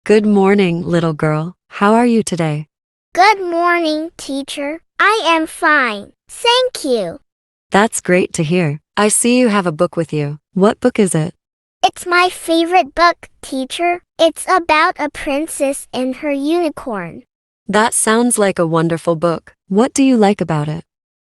Good morning, little girl. How are you today? Good morning, teacher. I am fine. Thank you. That's great to hear. I see you have a book with you. What book is it? It's my favorite book, teacher. It's about a princess and her unicorn. That sounds like a wonderful book. What do you like about it?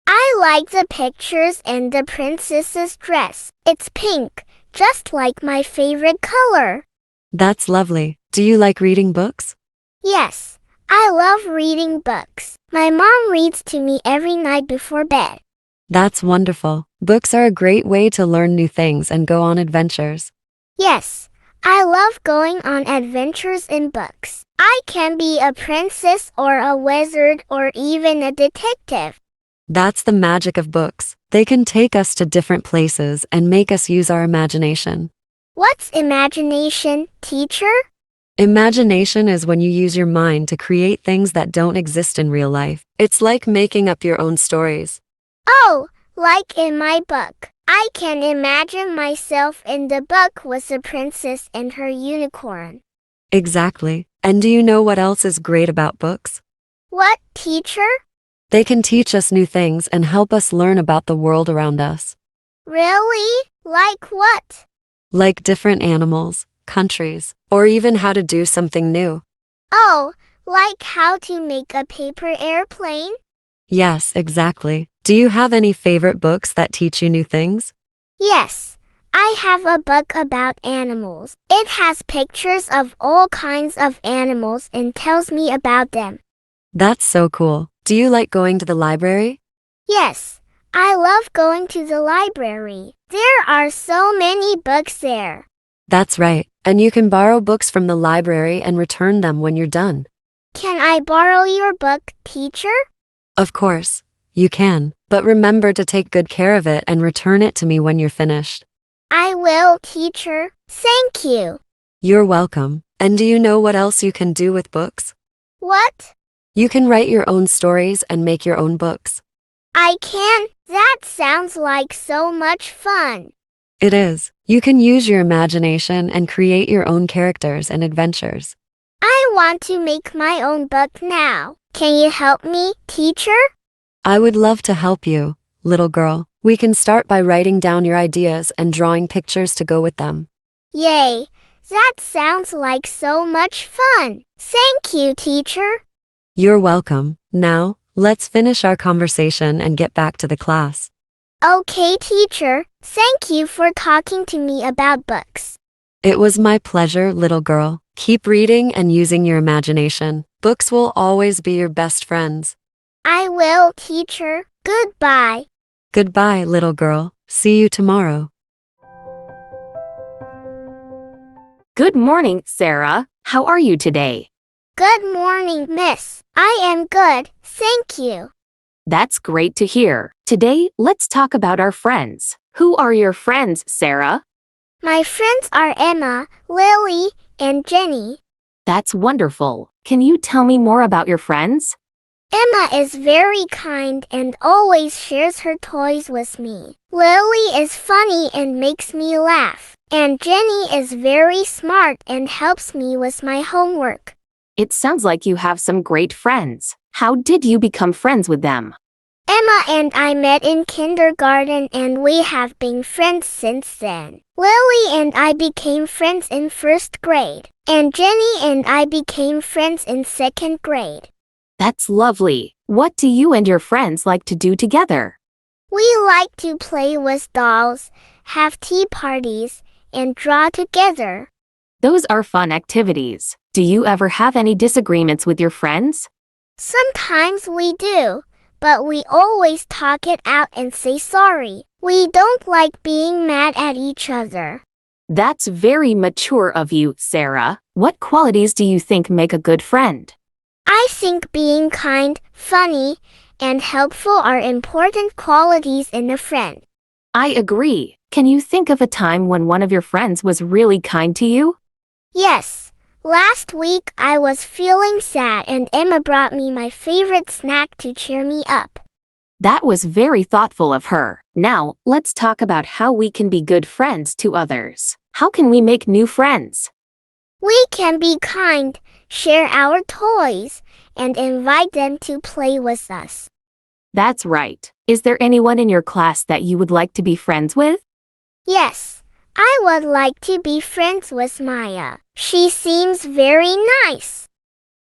I like the pictures and the princess's dress. It's pink, just like my favorite color. That's lovely. Do you like reading books? Yes, I love reading books. My mom reads to me every night before bed. That's wonderful. Books are a great way to learn new things and go on adventures. Yes, I love going on adventures in books. I can be a princess or a wizard or even a detective. That's the magic of books. They can take us to different places and make us use our imagination. What's imagination, teacher? Imagination is when you use your mind to create things that don't exist in real life. It's like making up your own stories. Oh, like in my book. I can imagine myself in the book with the princess and her unicorn. Exactly. And do you know what else is great about books? What, teacher? They can teach us new things and help us learn about the world around us. Really? Like what? Like different animals, countries, or even how to do something new. Oh, like how to make a paper airplane? Yes, exactly. Do you have any favorite books that teach you new things? Yes, I have a book about animals. It has pictures of all kinds of animals and tells me about them. That's so cool. Do you like going to the library? Yes, I love going to the library. There are so many books there. That's right. And you can borrow books from the library and return them when you're done. Can I borrow your book, teacher? Of course, you can. But remember to take good care of it and return it to me when you're finished. I will, teacher. Thank you. You're welcome. And do you know what else you can do with books? What? You can write your own stories and make your own books. I can? That sounds like so much fun. It is. You can use your imagination and create your own characters and adventures. I want to make my own book now. Can you help me, teacher? I would love to help you, little girl. We can start by writing down your ideas and drawing pictures to go with them. Yay! That sounds like so much fun. Thank you, teacher. You're welcome. Now, let's finish our conversation and get back to the class. Okay, teacher. Thank you for talking to me about books. It was my pleasure, little girl. Keep reading and using your imagination. Books will always be your best friends. I will, teacher. Goodbye. Goodbye, little girl. See you tomorrow. Good morning, Sarah. How are you today? Good morning, miss. I am good, thank you. That's great to hear. Today, let's talk about our friends. Who are your friends, Sarah? My friends are Emma, Lily, and Jenny. That's wonderful. Can you tell me more about your friends? Emma is very kind and always shares her toys with me. Lily is funny and makes me laugh. And Jenny is very smart and helps me with my homework. It sounds like you have some great friends. How did you become friends with them? Emma and I met in kindergarten and we have been friends since then. Lily and I became friends in first grade. And Jenny and I became friends in second grade. That's lovely. What do you and your friends like to do together? We like to play with dolls, have tea parties, and draw together. Those are fun activities. Do you ever have any disagreements with your friends? Sometimes we do, but we always talk it out and say sorry. We don't like being mad at each other. That's very mature of you, Sarah. What qualities do you think make a good friend? I think being kind, funny, and helpful are important qualities in a friend. I agree. Can you think of a time when one of your friends was really kind to you? Yes. Last week I was feeling sad and Emma brought me my favorite snack to cheer me up. That was very thoughtful of her. Now, let's talk about how we can be good friends to others. How can we make new friends? We can be kind, share our toys, and invite them to play with us. That's right. Is there anyone in your class that you would like to be friends with? Yes, I would like to be friends with Maya. She seems very nice.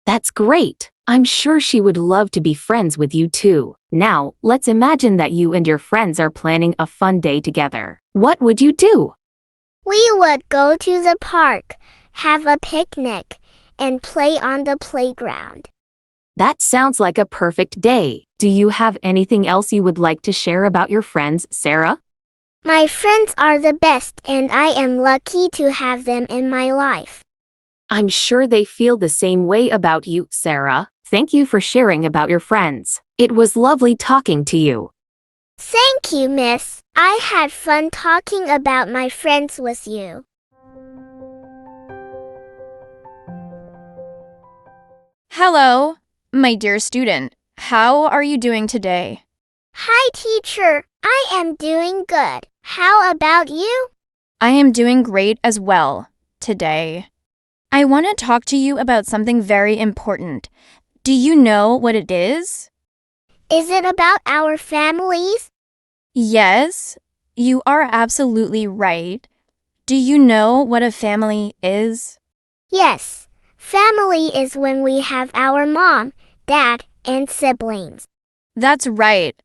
That's great. I'm sure she would love to be friends with you too. Now, let's imagine that you and your friends are planning a fun day together. What would you do? We would go to the park, have a picnic, and play on the playground. That sounds like a perfect day. Do you have anything else you would like to share about your friends, Sarah? My friends are the best and I am lucky to have them in my life. I'm sure they feel the same way about you, Sarah. Thank you for sharing about your friends. It was lovely talking to you. Thank you, Miss. I had fun talking about my friends with you. Hello, my dear student. How are you doing today? Hi, teacher. I am doing good. How about you? I am doing great as well today. I want to talk to you about something very important. Do you know what it is? Is it about our families? Yes, you are absolutely right. Do you know what a family is? Yes. Family is when we have our mom, dad, and siblings. That's right.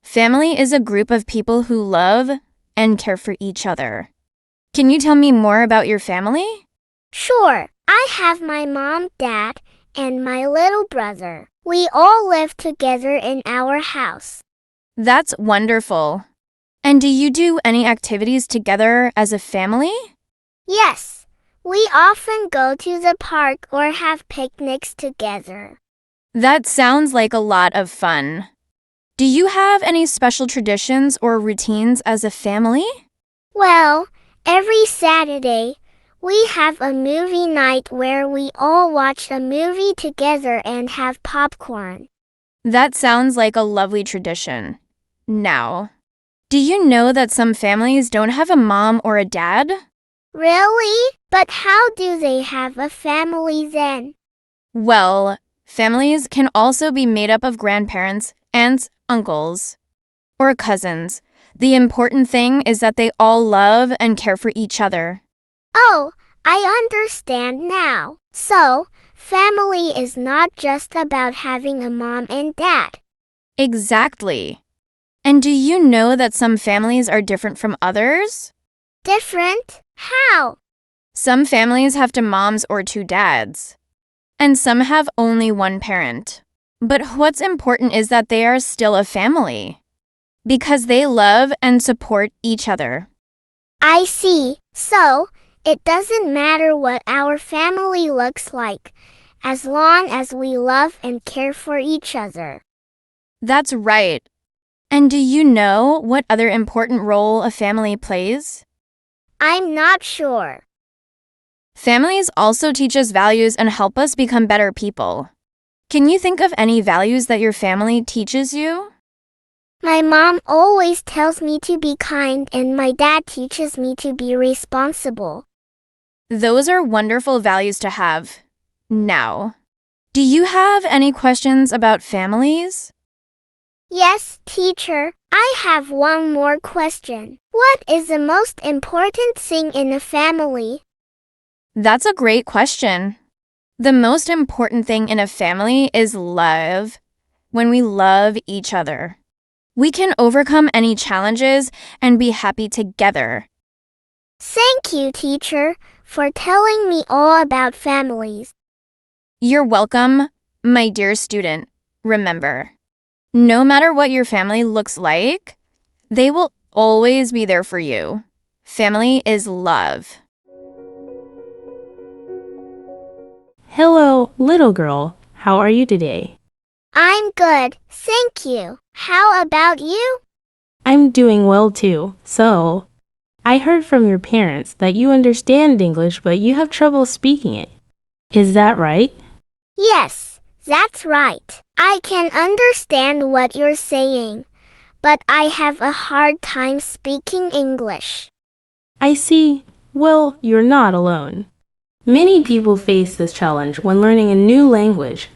Family is a group of people who love and care for each other. Can you tell me more about your family? Sure. I have my mom, dad, and my little brother. We all live together in our house. That's wonderful. And do you do any activities together as a family? Yes. We often go to the park or have picnics together. That sounds like a lot of fun. Do you have any special traditions or routines as a family? Well, every Saturday, we have a movie night where we all watch a movie together and have popcorn. That sounds like a lovely tradition. Now, do you know that some families don't have a mom or a dad? Really? But how do they have a family then? Well, families can also be made up of grandparents, aunts, uncles, or cousins. The important thing is that they all love and care for each other. Oh, I understand now. So, family is not just about having a mom and dad. Exactly. And do you know that some families are different from others? Different? How? Some families have two moms or two dads, and some have only one parent. But what's important is that they are still a family, because they love and support each other. I see. So, it doesn't matter what our family looks like, as long as we love and care for each other. That's right. And do you know what other important role a family plays? I'm not sure. Families also teach us values and help us become better people. Can you think of any values that your family teaches you? My mom always tells me to be kind and my dad teaches me to be responsible. Those are wonderful values to have. Now, do you have any questions about families? Yes, teacher. I have one more question. What is the most important thing in a family? That's a great question. The most important thing in a family is love. When we love each other, we can overcome any challenges and be happy together. Thank you, teacher, for telling me all about families. You're welcome, my dear student. Remember, no matter what your family looks like, they will always be there for you. Family is love. Hello, little girl. How are you today? I'm good, thank you. How about you? I'm doing well too. So, I heard from your parents that you understand English but you have trouble speaking it. Is that right? Yes, that's right. I can understand what you're saying, but I have a hard time speaking English. I see. Well, you're not alone. Many people face this challenge when learning a new language.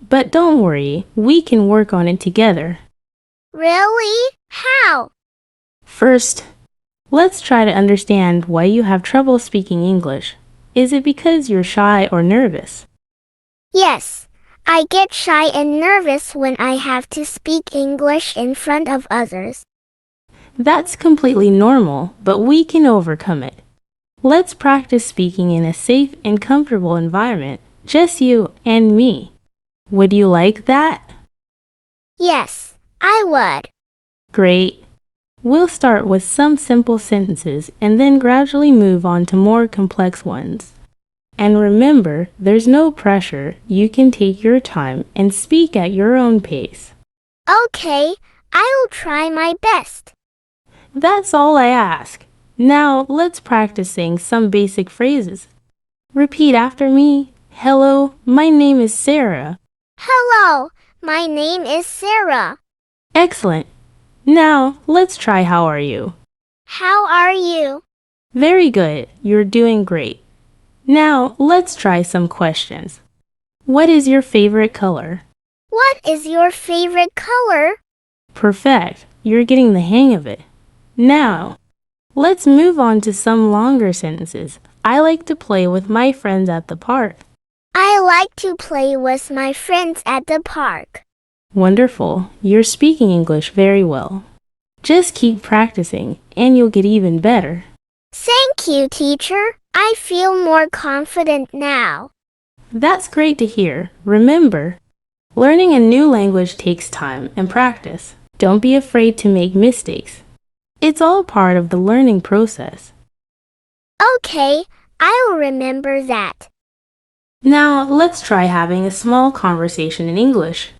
But don't worry, we can work on it together. Really? How? First, let's try to understand why you have trouble speaking English. Is it because you're shy or nervous? Yes, I get shy and nervous when I have to speak English in front of others. That's completely normal, but we can overcome it. Let's practice speaking in a safe and comfortable environment, just you and me. Would you like that? Yes, I would. Great. We'll start with some simple sentences and then gradually move on to more complex ones. And remember, there's no pressure. You can take your time and speak at your own pace. Okay, I'll try my best. That's all I ask. Now, let's practice saying some basic phrases. Repeat after me. Hello, my name is Sarah. Hello, my name is Sarah. Excellent. Now, let's try how are you? How are you? Very good. You're doing great. Now, let's try some questions. What is your favorite color? What is your favorite color? Perfect. You're getting the hang of it. Now, let's move on to some longer sentences. I like to play with my friends at the park. I like to play with my friends at the park. Wonderful. You're speaking English very well. Just keep practicing, and you'll get even better. Thank you, teacher. I feel more confident now. That's great to hear. Remember, learning a new language takes time and practice. Don't be afraid to make mistakes. It's all part of the learning process. Okay, I'll remember that. Now, let's try having a small conversation in English.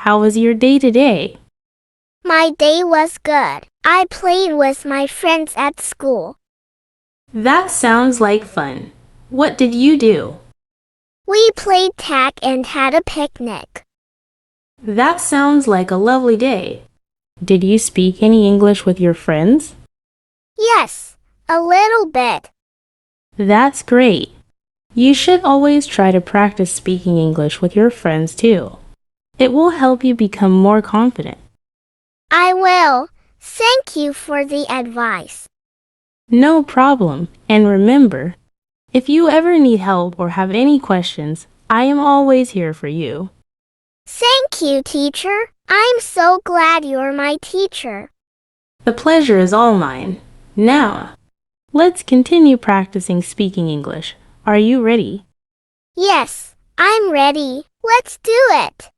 How was your day today? My day was good. I played with my friends at school. That sounds like fun. What did you do? We played tag and had a picnic. That sounds like a lovely day. Did you speak any English with your friends? Yes, a little bit. That's great. You should always try to practice speaking English with your friends too. It will help you become more confident. I will. Thank you for the advice. No problem. And remember, if you ever need help or have any questions, I am always here for you. Thank you, teacher. I'm so glad you're my teacher. The pleasure is all mine. Now, let's continue practicing speaking English. Are you ready? Yes, I'm ready. Let's do it.